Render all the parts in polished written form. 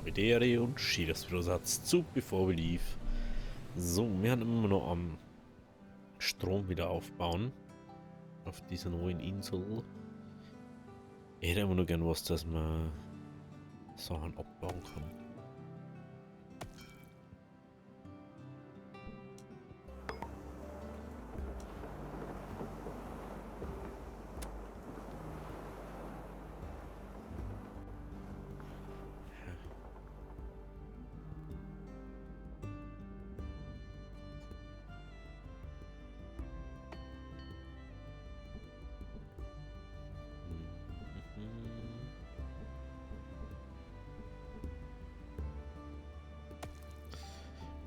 Arrivederci und schön, dass wir das Zug bevor wir lief. So, wir haben immer noch am Strom wieder aufbauen. Auf dieser neuen Insel. Ich hätte immer nur gern was, dass man Sachen abbauen kann.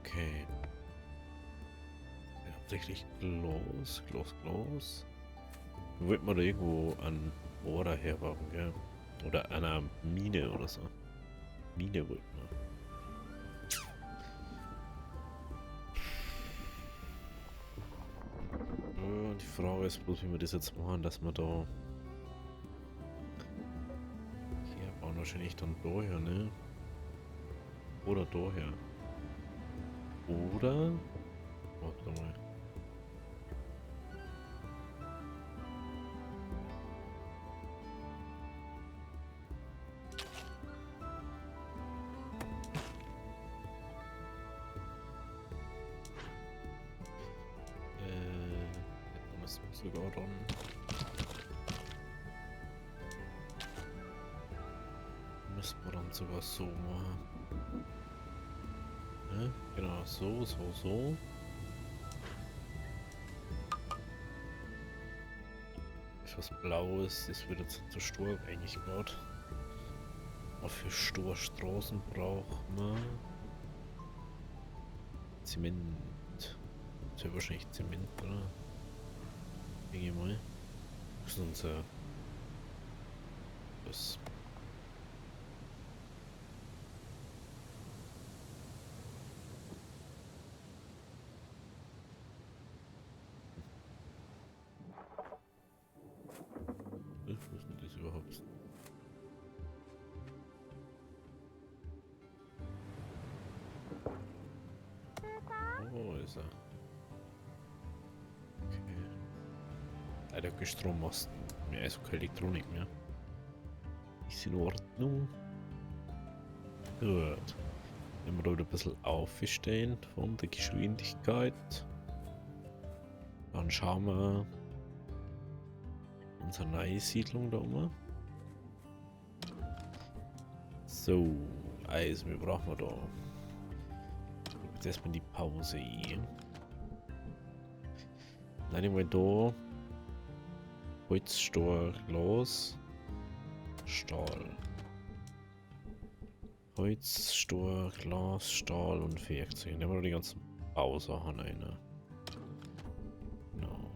Okay. Ja, hauptsächlich Glas. Wird man da irgendwo an Bohrer herbauen, gell? Oder an einer Mine oder so. Mine wird man. Die Frage ist bloß, wie wir das jetzt machen, dass wir da... Hier bauen wahrscheinlich dann daher, ne? Oder daher. Oder... Warte mal. Das muss sogar dann... Müssen wir dann sogar so machen. Ne? Genau, so. Ist was Blaues, das wird jetzt zu Sturm eigentlich gerade. Aber für Straßen braucht man Zement. Das wäre wahrscheinlich Zement, oder? Denke ich mal. Sonst das. Was ist denn das überhaupt? Oh, ist er. Okay. Leider kein Strommast. Mehr ist keine Elektronik mehr. Ist in Ordnung. Gut. Wenn wir da wieder ein bisschen aufstehen von der Geschwindigkeit. Dann schauen wir unsere neue Siedlung da um. So, Eisen, wie brauchen wir da? Jetzt erstmal die Pause ein. Dann nehmen wir da Holz, Stahl, Glas, Stahl. Holz, Stahl, Glas, Stahl und Werkzeug. Nehmen wir da die ganzen Bausachen rein. Genau.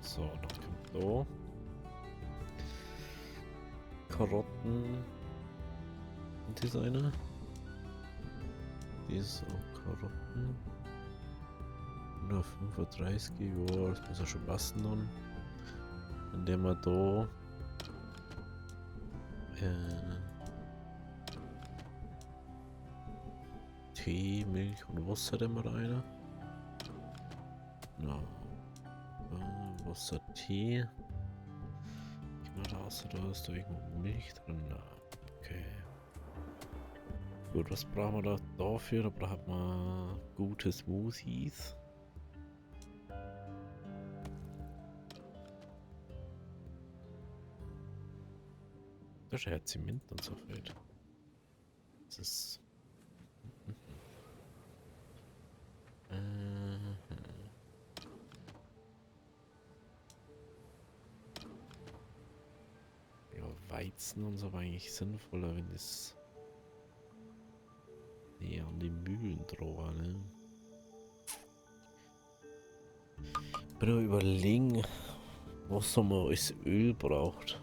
So, dann kommt da Karotten und das eine. Diese Karotten. 135, ja, das muss ja schon passen dann. Indem wir da Tee, Milch und Wasser da rein. Na, Wasser, Tee. Geh mal raus, da ist da irgendwo Milch drin. Na, okay. Gut, was brauchen wir da dafür? Da braucht man gute Smoothies. Das ist ja Zement und so viel. Das ist... Ja, Weizen und so war eigentlich sinnvoller, wenn das näher an die Mühlen dran war, ne? Ich bin überlegen, was man als Öl braucht.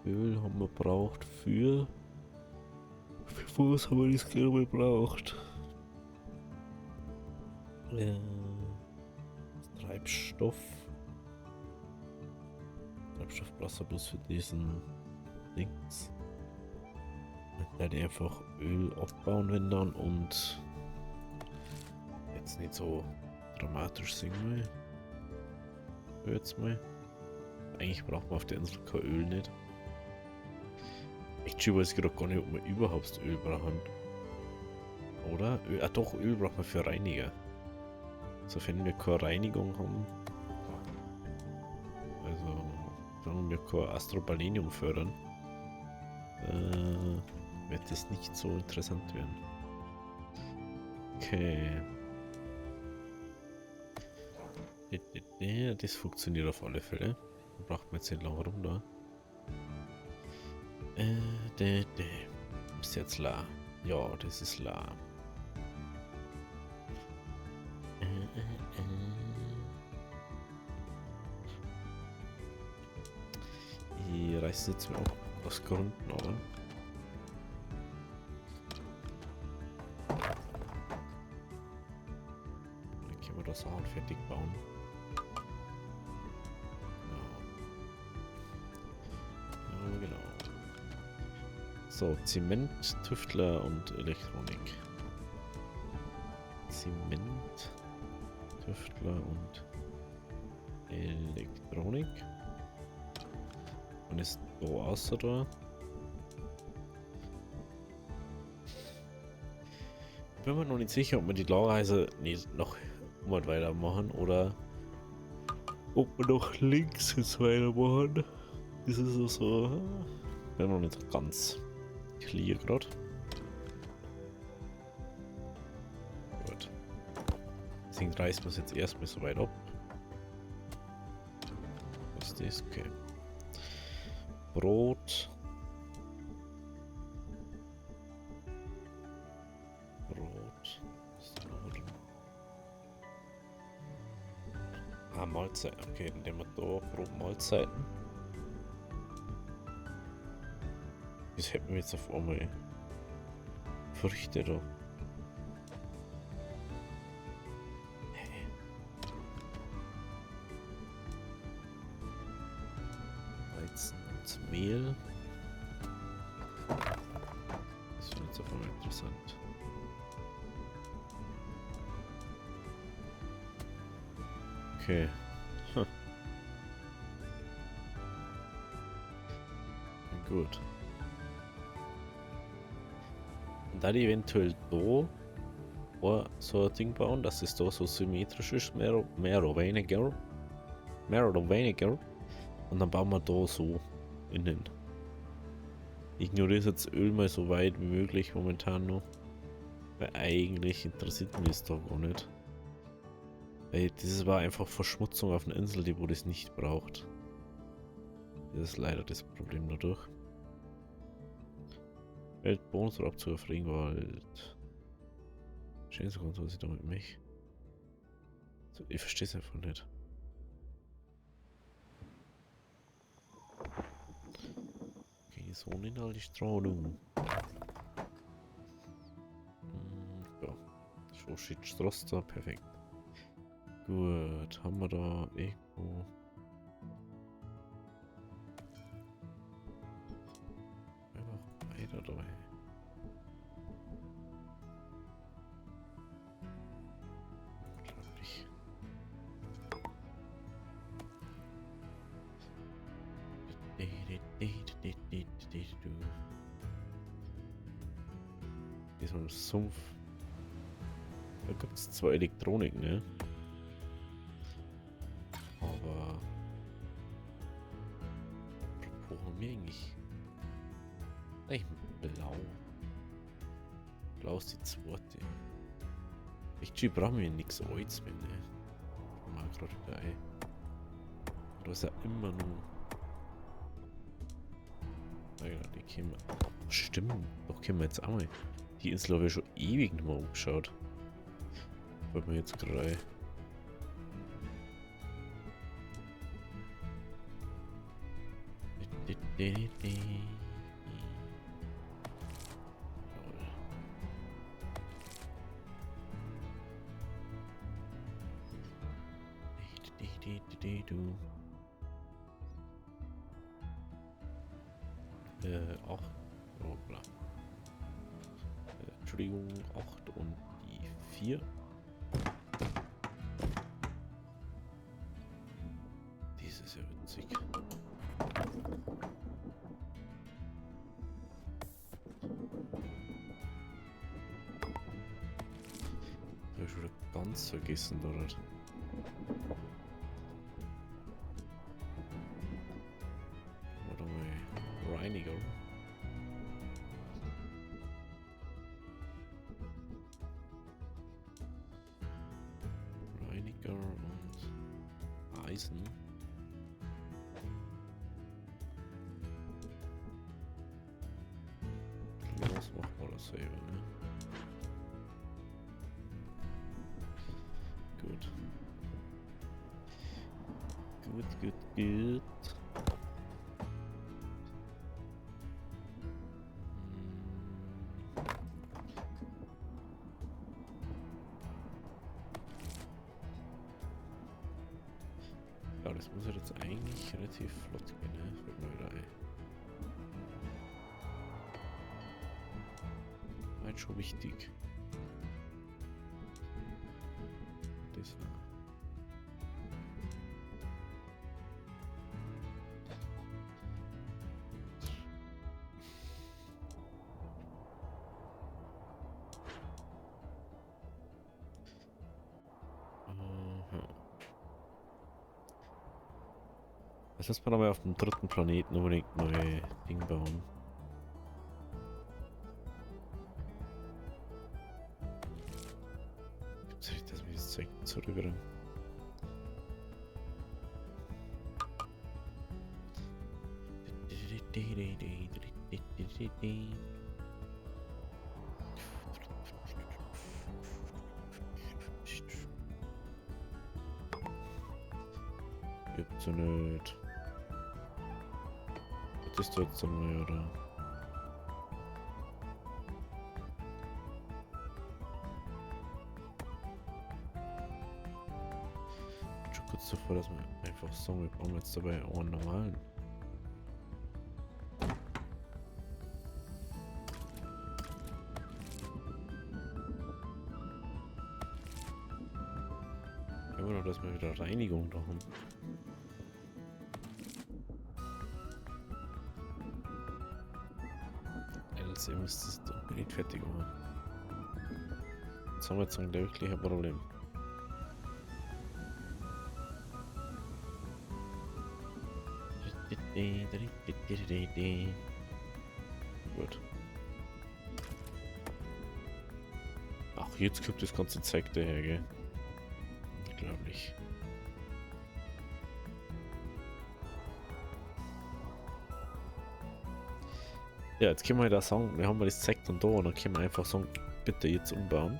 Öl haben wir braucht für was haben wir das gerade mal braucht? Äh, Treibstoff. Treibstoff brauchst du bloß für diesen Dings. Dann werde ich einfach Öl abbauen, wenn dann, und jetzt nicht so dramatisch singen will. Jetzt mal. Eigentlich braucht man auf der Insel kein Öl nicht. Ich weiß gerade gar nicht, ob wir überhaupt Öl brauchen. Oder? Doch, Öl braucht man für Reiniger. Sofern wir keine Reinigung haben. Also, wenn wir kein Astrobalenium fördern, wird das nicht so interessant werden. Okay. Das funktioniert auf alle Fälle. Da braucht man jetzt nicht lange rum da. Ist jetzt la. Ja, das ist la. Ich reiße jetzt mal aus Gründen, aber. Dann können wir das auch fertig bauen. Ja, genau. So, Zement, Tüftler und Elektronik. Zement, Tüftler und Elektronik. Und ist da außer da. Bin mir noch nicht sicher, ob wir die Lagerreise nicht noch weitermachen oder ob wir noch links jetzt weitermachen. Das ist so. Bin noch nicht ganz clear gerade. Gut. Deswegen reißen wir es jetzt erstmal so weit ab. Was ist das? Okay. Brot. Brot. Mahlzeiten. Okay, dann nehmen wir da Brotmahlzeiten. Jetzt hätten wir jetzt auf einmal Früchte da. Weizen und Mehl. Das wird jetzt auf einmal interessant. Okay. Hm. Gut. Und da die eventuell da so ein Ding bauen, dass es da so symmetrisch ist, mehr oder weniger. Mehr oder weniger. Und dann bauen wir da so innen. Ignoriere jetzt Öl mal so weit wie möglich momentan noch. Weil eigentlich interessiert mich das da gar nicht. Weil das war einfach Verschmutzung auf einer Insel, die wo das nicht braucht. Das ist leider das Problem dadurch. Weltbonusabzug auf Regenwald. Verstehen Sie ganz, was ich damit mich? So, ich verstehe es einfach nicht. Okay, so nicht all die Strahlung. Ja, so steht Straße da, perfekt. Gut, haben wir da irgendwo. Einfach weiter dabei. Unglaublich. Diesmal im Sumpf. Da gibt es zwar Elektronik, ne? Aber apropos, haben wir eigentlich blau. Blau ist die zweite. Ich brauchen wir nichts Altes mehr, ne? Mal gerade wieder ein. Da ist ja immer nur. Na ja, die können wir. Stimmt, doch können wir jetzt auch mal. Die Insel habe ich schon ewig nicht mehr umgeschaut. Wollen wir jetzt gerade. Du. 8. Oh, bla. Entschuldigung, 8 und die 4. Dies ist ja witzig. Hab ich schon ganz vergessen, oder? Warte mal. Reiniger. Reiniger und Eisen. Was macht man dasselbe, ne? Gut. Gut. Ja, das muss ja jetzt eigentlich relativ flott gehen, ne? Fällt mir wieder ein. Halt schon wichtig. Das war. Aha. Das lässt man aber auf dem dritten Planeten unbedingt neue Dinge bauen. Gibt's nicht, dass wir das Zeug zurückrennen? Gibt's ja nicht. Das ist jetzt einmal, oder? Schon kurz davor, dass wir einfach sagen, wir brauchen jetzt dabei auch einen normalen. Immer noch, dass wir wieder Reinigung da haben. LC müsste es doch nicht fertig machen. Jetzt haben wir jetzt ein wirklich ein Problem. Gut. Ach, jetzt kommt das ganze Zeug daher, gell? Unglaublich. Ja, jetzt können wir da sagen, wir haben das Zeug dann da und dann können wir einfach sagen, bitte jetzt umbauen.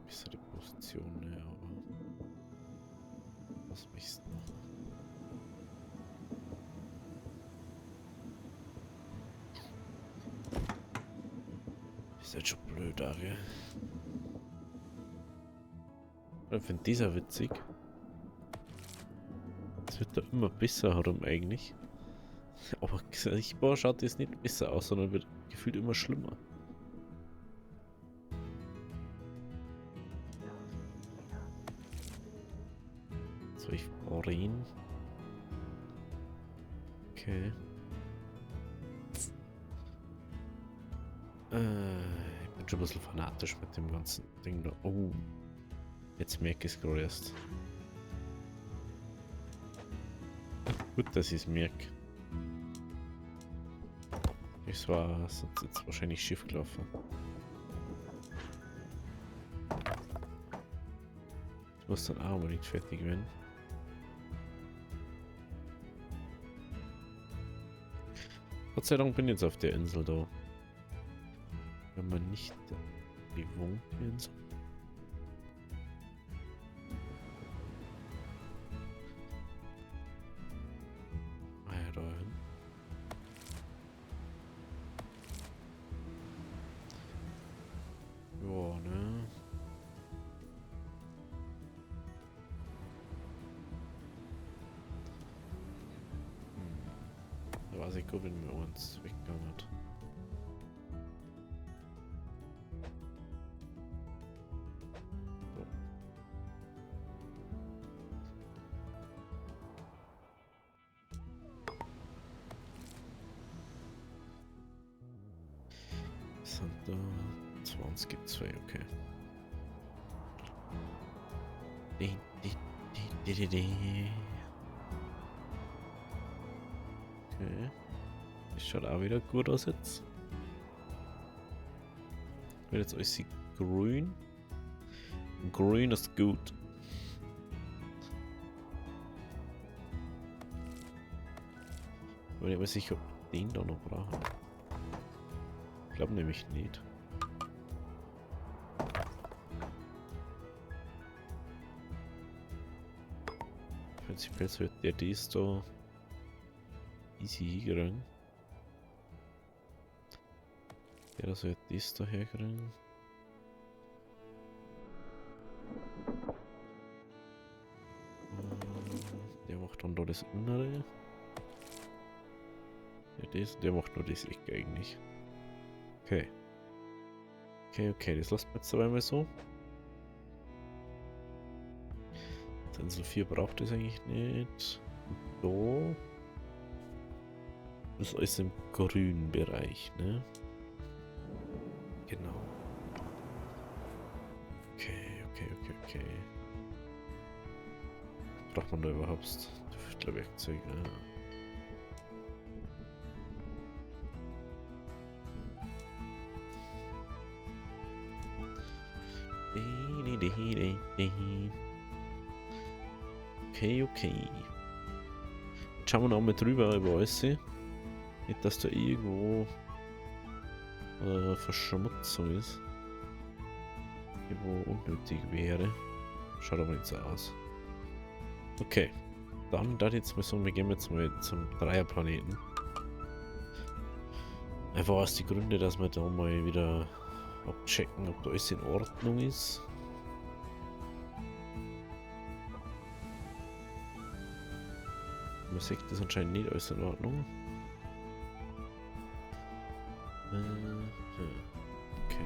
Bessere Position, ne, aber was mich noch. Ist halt schon blöd, da, gell? Ich finde dieser witzig. Es wird da immer besser herum eigentlich. Aber sichtbar schaut es nicht besser aus, sondern wird gefühlt immer schlimmer. So, ich brauche ihn. Okay. Ich bin schon ein bisschen fanatisch mit dem ganzen Ding da. Oh. Jetzt merke ich es gerade erst. Gut, dass ich es merke. Es war sonst jetzt wahrscheinlich schief gelaufen. Ich muss dann auch unbedingt fertig werden. Gott sei Dank bin ich jetzt auf der Insel da. Wenn man nicht bewohnt Insel. Ah ja, da hin. Ja, ne? Da weiß ich gut, wenn wir uns weggegangen hat. Sind da 20, okay. Okay. Das schaut auch wieder gut aus jetzt. Wird jetzt alles grün. Grün ist gut. Ich bin nicht sicher, ob wir den da noch brauchen. Ich glaube nämlich nicht. Prinzipiell sollte der das da easy hinkriegen. Der sollte das da herkriegen. Der macht dann da das Innere. Der macht nur das Eck eigentlich. Okay. Okay, das lassen wir jetzt aber mal so. Insel 4 braucht es eigentlich nicht. Da ist alles im grünen Bereich, ne? Genau. Okay. Braucht man da überhaupt Tüftlerwerkzeuge? Okay. Jetzt schauen wir noch mal drüber über alles. Nicht, dass da irgendwo Verschmutzung ist. Wo unnötig wäre. Schaut aber nicht so aus. Okay. Dann da jetzt mal so, wir gehen jetzt mal zum Dreierplaneten. Einfach aus die Gründe, dass wir da mal wieder abchecken, ob da alles in Ordnung ist. Man sieht das anscheinend nicht alles in Ordnung. Okay.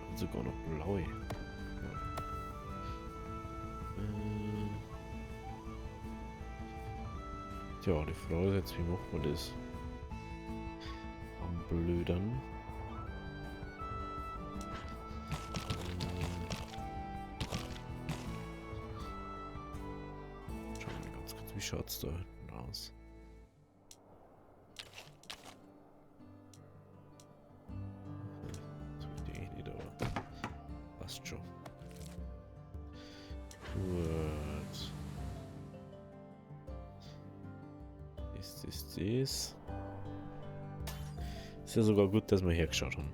Und sogar noch blaue. Tja, die Frage ist jetzt, wie macht man das? Am Blödern. Schauen wir mal ganz kurz, wie schaut es da hinten aus? Passt schon. Gut. Ist. Ist ja sogar gut, dass wir hergeschaut haben.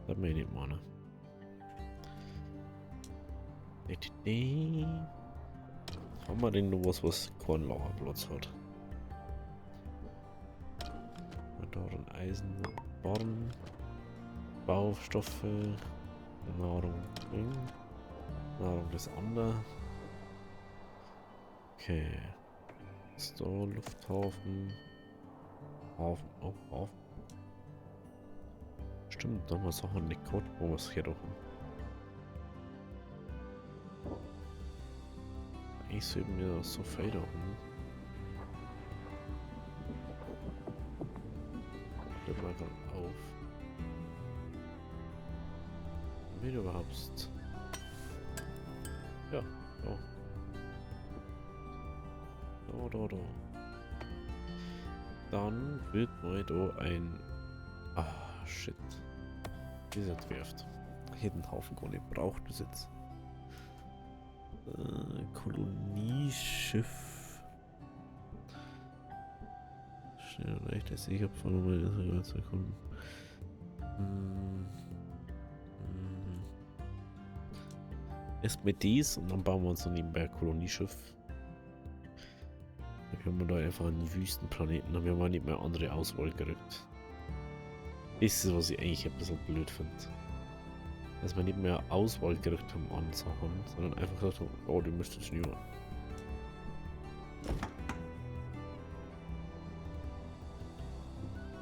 Das hat mir nicht meinen. Haben wir denn noch was keinen Lagerplatz hat? Da ein Eisen, Born, Baustoffe, Nahrung, Nahrung das andere. Okay. Ist da Lufthafen. Hafen, oh, Hafen. Stimmt, da haben wir Sachen nicht gehabt, wo wir es hier doch haben. Eigentlich sollten wir so viel da haben. Hört mal gerade auf. Wie du überhaupt. Ja, da. Da. Dann wird mal da ein Ah, shit. Dieser Werft. Jeden Haufen gar nicht braucht das jetzt. Kolonieschiff. Schnell reicht es. Ich habe von mal 2 Sekunden. Erst mit dies und dann bauen wir uns so nebenbei ein Kolonieschiff. Wir haben da einfach einen Wüstenplaneten, dann haben wir nicht mehr andere Auswahl gerückt. Das ist, was ich eigentlich ein bisschen blöd finde. Dass wir nicht mehr Auswahl gerückt haben an Sachen, sondern einfach gesagt haben, oh, du müsstest nur.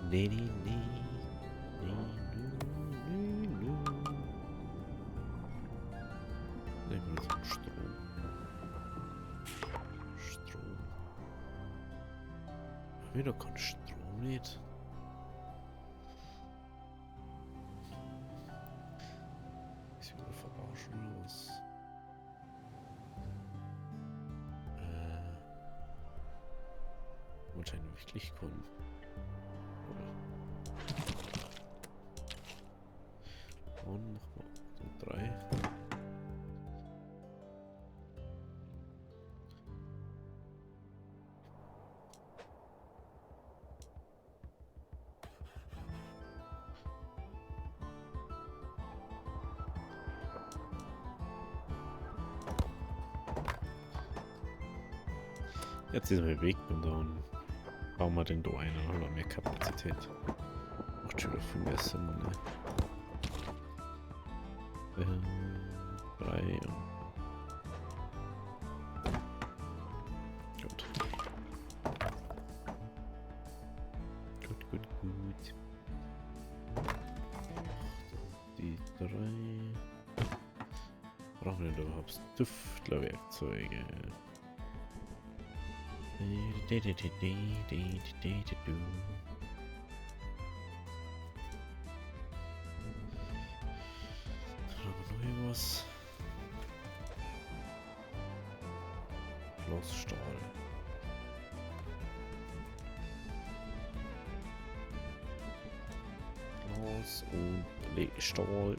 Nee, nee, nee. Nee, nee, nee. Strom. Strom. Haben wir doch keinen Strom nicht? Ist wieder verarschen oder was? Wahrscheinlich wirklich kommen. Und nochmal 3. Jetzt ist er weg und dann bauen wir den da ein und haben wir mehr Kapazität. Macht schon wieder viel mehr Sinn, ne? 3 und gut. Gut. Die 3. Brauchen wir denn überhaupt Tüftlerwerkzeuge? Haben wir noch irgendwas? Glasstahl. Glas und Stahl.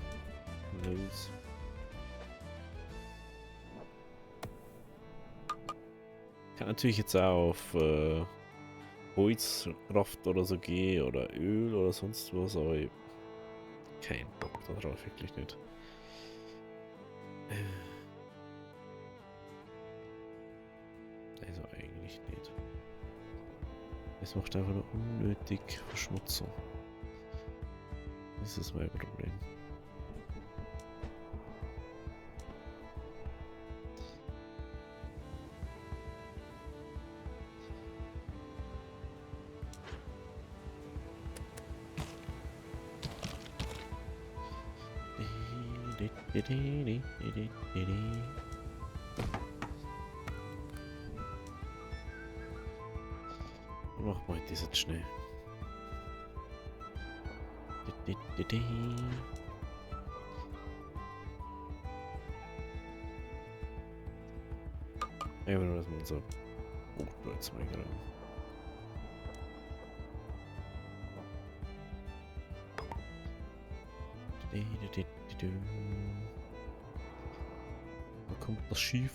Los. Kann natürlich jetzt auch auf Holzkraft oder so gehen oder Öl oder sonst was, aber ich kein Bock darauf, wirklich nicht. Also eigentlich nicht. Es macht einfach nur unnötig Verschmutzung. Das ist mein Problem. Mach mal das jetzt schnell. Einfach nur, dass man so Hochdeutsch mal gerade. Wo kommt das Schiff?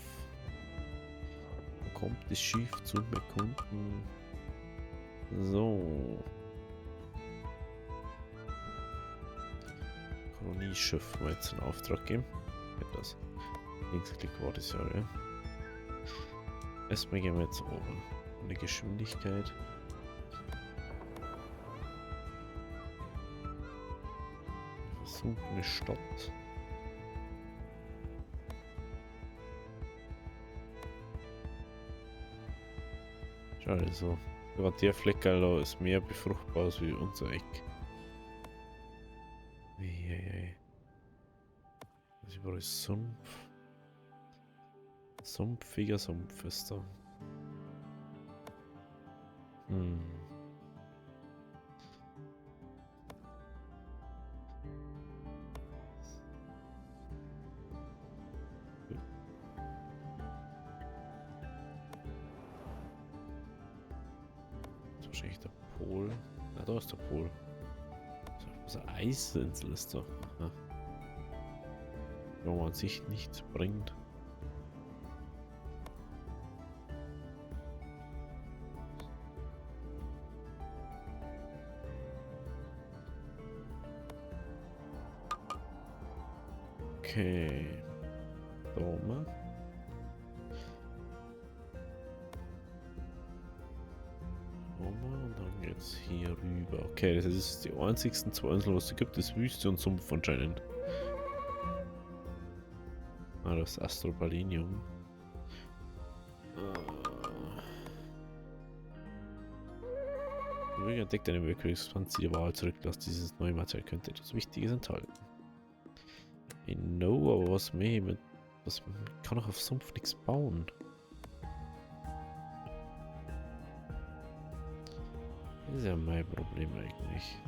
Wo kommt das Schiff zum Bekunden? So. Kolonieschiff mal jetzt einen Auftrag geben. Geht das? Linksklick war das ja, ja. Erstmal gehen wir jetzt oben. Eine Geschwindigkeit. Versunkene Stadt. Schau also. Gerade der Fleckerl da ist mehr befruchtbar als wie unser Eck. Eieiei. Das ist überall Sumpf. Sumpfiger Sumpf ist da. Das ist wahrscheinlich der Pol. Na, da ist der Pol. Also Eisinsel ist doch. Aha. Wo man sich nichts bringt. Okay. Doma. Und dann geht's hier rüber. Okay, das ist die einzigsten zwei Inseln, was es gibt, ist Wüste und Sumpf anscheinend. Ah, das Astrobalinium. Wie entdeckt eine Mercury-Expansion die Wahl zurücklässt. Dieses neue Material könnte etwas Wichtiges enthalten. Ich know, aber was mehr mit. Was kann auch auf Sumpf nichts bauen. Das ist ja mein Problem eigentlich.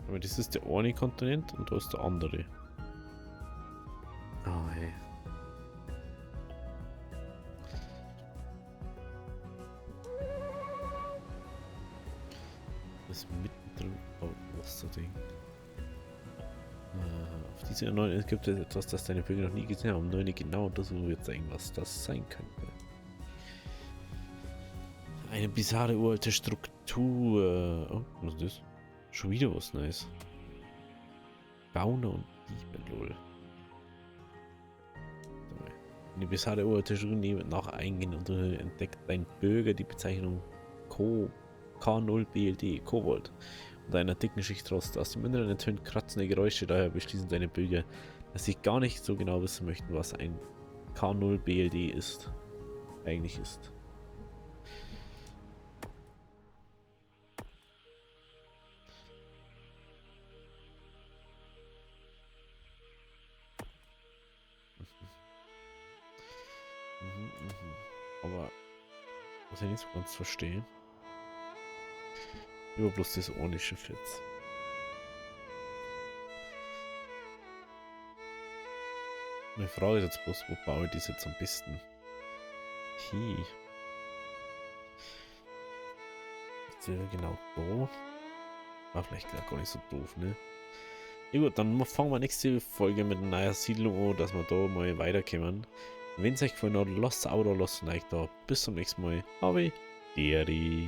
Aber das ist der eine Kontinent und da ist der andere. Oh, hey. Das ist mittendrin. Oh, was so Ding. Auf diese neuen gibt es etwas, das deine Bürger noch nie gesehen haben. Nur eine genaue Untersuchung wird zeigen, was das sein könnte. Eine bizarre uralte Struktur. Oh, was ist das? Schon wieder was Neues. Gauner und Diebe, lol. Eine bizarre uralte Struktur nach eingehen und entdeckt ein Bürger die Bezeichnung K0BLD, Kobold, und einer dicken Schicht Rost. Aus dem Inneren ertönt kratzende Geräusche, daher beschließen seine Bürger, dass sie gar nicht so genau wissen möchten, was ein K0BLD ist. Eigentlich ist. Aber was ich nicht so ganz verstehe. Über bloß das ohne Schiff jetzt. Meine Frage ist jetzt bloß, wo baue ich das jetzt am besten? Hier. Jetzt wäre genau da. War vielleicht gar nicht so doof, ne? Ja gut, dann fangen wir nächste Folge mit einer neuen Siedlung an, dass wir da mal weiterkommen. Wenn es euch gefallen hat, lasst ein Abo da, lasst ein Like da. Bis zum nächsten Mal. Habe.